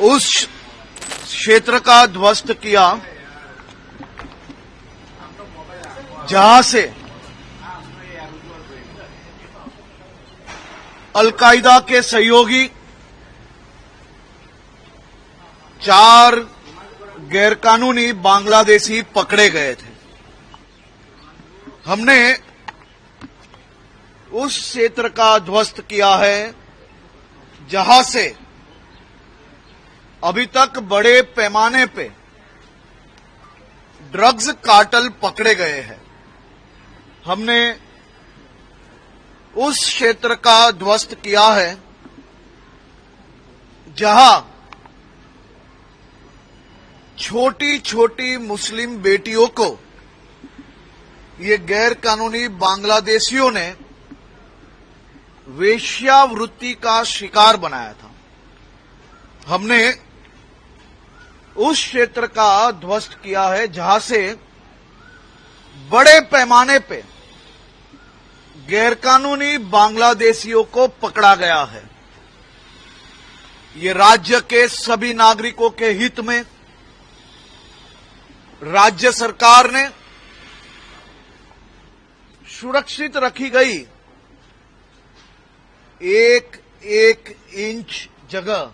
उस क्षेत्र का ध्वस्त किया जहां से अल-कायदा के सहयोगी 4 गैरकानूनी बांग्लादेशी पकड़े गए थे। हमने उस क्षेत्र का ध्वस्त किया है जहां से अभी तक बड़े पैमाने पे ड्रग्स कार्टेल पकड़े गए हैं। हमने उस क्षेत्र का ध्वस्त किया है जहां छोटी छोटी मुस्लिम बेटियों को ये गैर कानूनी बांग्लादेशियों ने वेश्यावृत्ति का शिकार बनाया था। हमने उस क्षेत्र का ध्वस्त किया है जहां से बड़े पैमाने पे गैरकानूनी बांग्लादेशियों को पकड़ा गया है। ये राज्य के सभी नागरिकों के हित में राज्य सरकार ने सुरक्षित रखी गई एक एक इंच जगह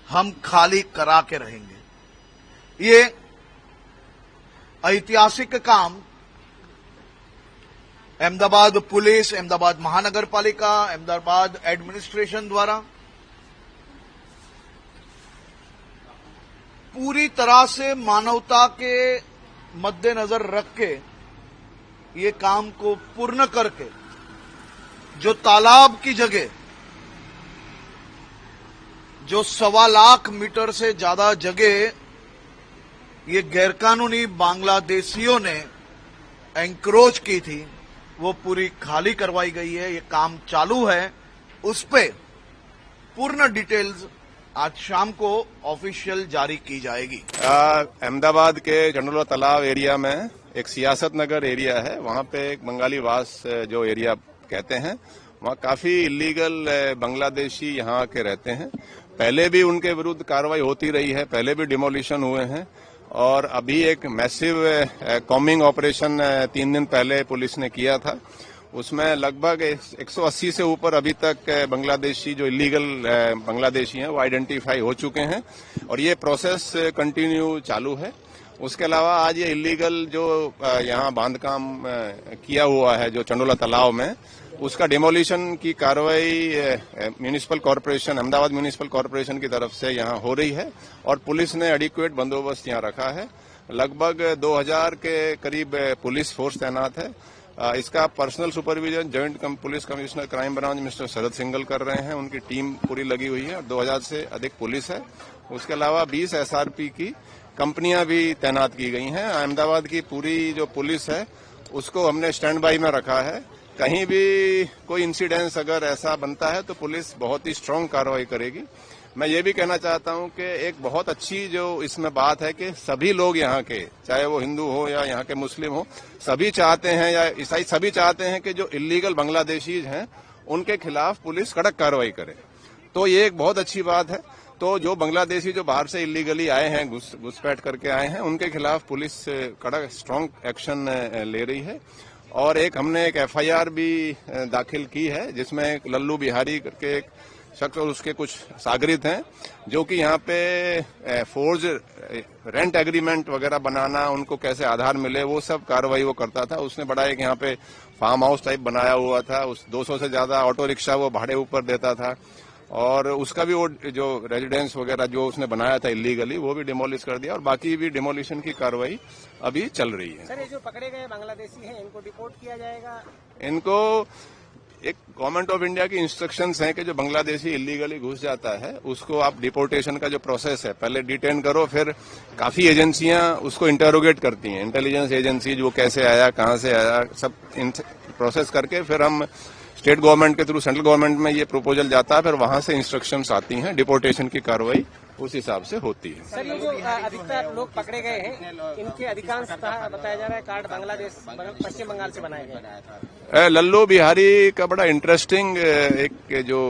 हम खाली करा के रहेंगे। ये ऐतिहासिक काम अहमदाबाद पुलिस, अहमदाबाद महानगर पालिका, अहमदाबाद एडमिनिस्ट्रेशन द्वारा पूरी तरह से मानवता के मद्देनजर रख के ये काम को पूर्ण करके जो तालाब की जगह जो 1.25 लाख मीटर से ज्यादा जगह ये गैरकानूनी बांग्लादेशियों ने एंक्रोच की थी वो पूरी खाली करवाई गई है। ये काम चालू है, उस पे पूर्ण डिटेल्स आज शाम को ऑफिशियल जारी की जाएगी। अहमदाबाद के चंडोला तालाब एरिया में एक सियासत नगर एरिया है, वहां पे एक बंगाली वास जो एरिया कहते हैं, वहां काफी इलीगल बांग्लादेशी यहाँ के रहते हैं। पहले भी उनके विरुद्ध कार्रवाई होती रही है, पहले भी डिमोलिशन हुए हैं और अभी एक मैसिव कॉम्बिंग ऑपरेशन 3 दिन पहले पुलिस ने किया था। उसमें लगभग 180 से ऊपर अभी तक बांग्लादेशी जो इलीगल बांग्लादेशी हैं वो आइडेंटिफाई हो चुके हैं और ये प्रोसेस कंटिन्यू चालू है। उसके अलावा आज ये इलीगल जो यहाँ बांधकाम किया हुआ है जो चंडोला तालाब में, उसका डिमोलिशन की कार्रवाई municipal corporation, Ahmedabad municipal corporation की तरफ से यहाँ हो रही है और पुलिस ने एडिक्वेट बंदोबस्त यहाँ रखा है। लगभग 2000 के करीब पुलिस फोर्स तैनात है। इसका personal supervision joint police commissioner crime branch mister Sharad Singhal कर रहे हैं, उनकी टीम पूरी लगी हुई है और 2000 से अधिक पुलिस है। उसके अलावा 20 SRP की कंपनियां भी तैनात की गई हैं। अहमदाबाद की पूरी जो पुलिस है उसको हमने स्टैंड बाई में रखा है। कहीं भी कोई इंसिडेंस अगर ऐसा बनता है तो पुलिस बहुत ही स्ट्रांग कार्रवाई करेगी। मैं ये भी कहना चाहता हूं कि एक बहुत अच्छी जो इसमें बात है कि सभी लोग यहाँ के, चाहे वो हिंदू हो या यहाँ के मुस्लिम हो, सभी चाहते हैं या ईसाई सभी चाहते हैं कि जो इलीगल बांग्लादेशी हैं उनके खिलाफ पुलिस कड़क कार्रवाई करे। तो ये एक बहुत अच्छी बात है। तो जो बांग्लादेशी जो बाहर से इलीगली आए हैं, घुसपैठ करके आए हैं, उनके खिलाफ पुलिस कड़क स्ट्रांग एक्शन ले रही है। और हमने एक FIR भी दाखिल की है जिसमें एक लल्लू बिहारी करके एक शख्स और उसके कुछ सागरित हैं जो कि यहाँ पे फोर्ज रेंट एग्रीमेंट वगैरह बनाना, उनको कैसे आधार मिले, वो सब कार्रवाई वो करता था। उसने बड़ा एक यहाँ पे फार्म हाउस टाइप बनाया हुआ था, उस 200 से ज्यादा ऑटो रिक्शा वो भाड़े ऊपर देता था और उसका भी वो जो रेजिडेंस वगैरह जो उसने बनाया था इलीगली वो भी डिमोलिश कर दिया और बाकी भी डिमोलिशन की कार्रवाई अभी चल रही है। सर, ये जो पकड़े गए बांग्लादेशी हैं इनको डिपोर्ट किया जाएगा? इनको एक गवर्नमेंट ऑफ इंडिया की इंस्ट्रक्शंस हैं कि जो बांग्लादेशी इलीगली घुस जाता है उसको आप डिपोर्टेशन का जो प्रोसेस है पहले डिटेन करो, फिर काफी एजेंसियां उसको इंटेरोगेट करती हैं, इंटेलिजेंस एजेंसी, वो कैसे आया, कहां से आया, सब प्रोसेस करके फिर हम स्टेट गवर्नमेंट के थ्रू सेंट्रल गवर्नमेंट में ये प्रपोजल जाता है, फिर वहां से इंस्ट्रक्शंस आती हैं, डिपोर्टेशन की कार्रवाई उस हिसाब से होती है। सर, ये जो अधिकतर लोग पकड़े गए हैं, इनके अधिकांश बताया जा रहा है कार्ड बांग्लादेश पश्चिम बंगाल से बनाए गए। लल्लू बिहारी का बड़ा इंटरेस्टिंग एक जो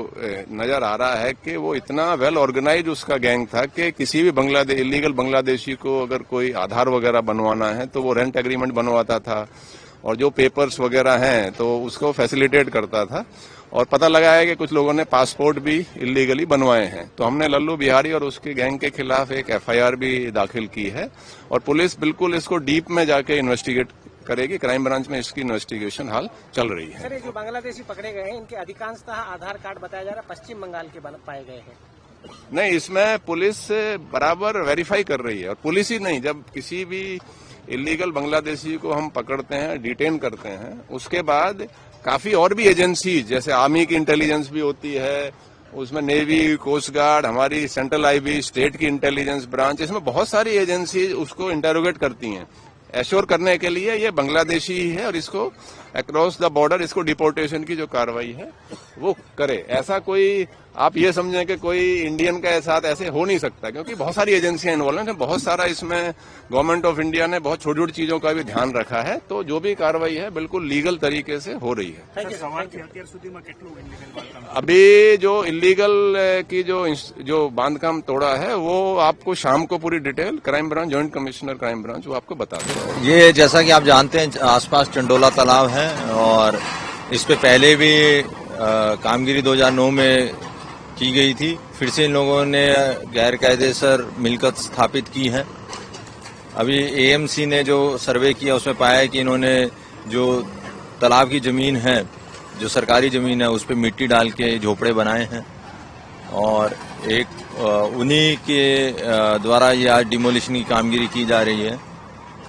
नजर आ रहा है कि वो इतना वेल ऑर्गेनाइज उसका गैंग था कि किसी भी इलीगल बांग्लादेशी को अगर कोई आधार वगैरह बनवाना है तो वो रेंट एग्रीमेंट बनवाता था, और जो पेपर्स वगैरह हैं तो उसको फैसिलिटेट करता था। और पता लगा है कि कुछ लोगों ने पासपोर्ट भी इलीगली बनवाए हैं। तो हमने लल्लू बिहारी और उसके गैंग के खिलाफ एक एफआईआर भी दाखिल की है, और पुलिस बिल्कुल इसको डीप में जाके इन्वेस्टिगेट करेगी। क्राइम ब्रांच में इसकी इन्वेस्टिगेशन हाल चल रही है। सर, ये जो बांग्लादेशी पकड़े गए हैं, इनके अधिकांशतः आधार कार्ड बताया जा रहा है पश्चिम बंगाल के पाए गए हैं। नहीं, इसमें पुलिस बराबर वेरीफाई कर रही है, और पुलिस ही नहीं, जब किसी भी इलीगल बांग्लादेशी को हम पकड़ते हैं, डिटेन करते हैं, उसके बाद काफी और भी एजेंसी, जैसे आर्मी की इंटेलिजेंस भी होती है, उसमें नेवी, कोस्ट गार्ड, हमारी सेंट्रल आईबी, स्टेट की इंटेलिजेंस ब्रांच, इसमें बहुत सारी एजेंसी उसको इंटेरोगेट करती हैं एश्योर करने के लिए ये बांग्लादेशी ही है, और इसको अक्रॉस द बॉर्डर इसको डिपोर्टेशन की जो कार्रवाई है वो करे। ऐसा कोई आप ये समझें कि कोई इंडियन के साथ ऐसे हो नहीं सकता, क्योंकि बहुत सारी एजेंसियां इन्वॉल्व हैं, बहुत सारा इसमें गवर्नमेंट ऑफ इंडिया ने बहुत छोटी छोटी चीजों का भी ध्यान रखा है। तो जो भी कार्रवाई है बिल्कुल लीगल तरीके से हो रही है। अभी जो इलीगल की जो बांधकाम तोड़ा है वो आपको शाम को पूरी detail crime branch, joint commissioner crime branch वो आपको बता देगा। ये जैसा कि आप जानते हैं आसपास चंडोला तालाब है, और इस पे पहले भी कामगिरी 2009 में की गई थी। फिर से इन लोगों ने गैर कायदेसर मिलकत स्थापित की है। अभी एएमसी ने जो सर्वे किया उसमें पाया है कि इन्होंने जो तालाब की जमीन है, जो सरकारी जमीन है, उस पे मिट्टी डाल के झोपड़े बनाए हैं, और एक उन्हीं के द्वारा ये आज डिमोलिशन की कामगिरी की जा रही है।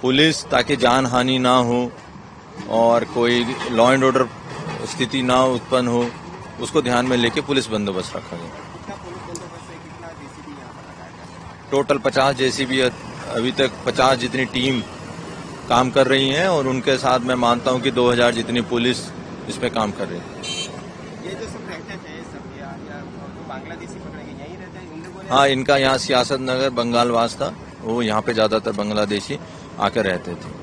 पुलिस, ताकि जान हानि ना हो और कोई लॉ एंड ऑर्डर स्थिति ना उत्पन्न हो, उसको ध्यान में लेके पुलिस बंदोबस्त रखा गया। टोटल 50 जेसीबी, अभी तक 50 जितनी टीम काम कर रही है, और उनके साथ मैं मानता हूं कि 2000 जितनी पुलिस इसमें काम कर रही है। ये जो सब रहते थे सब या बांग्लादेशी पकड़े गए यही रहते हैं, इन लोगों ने? हाँ, इनका यहाँ सियासत नगर बंगालवास था, वो यहाँ पे ज्यादातर बांग्लादेशी आकर रहते थे।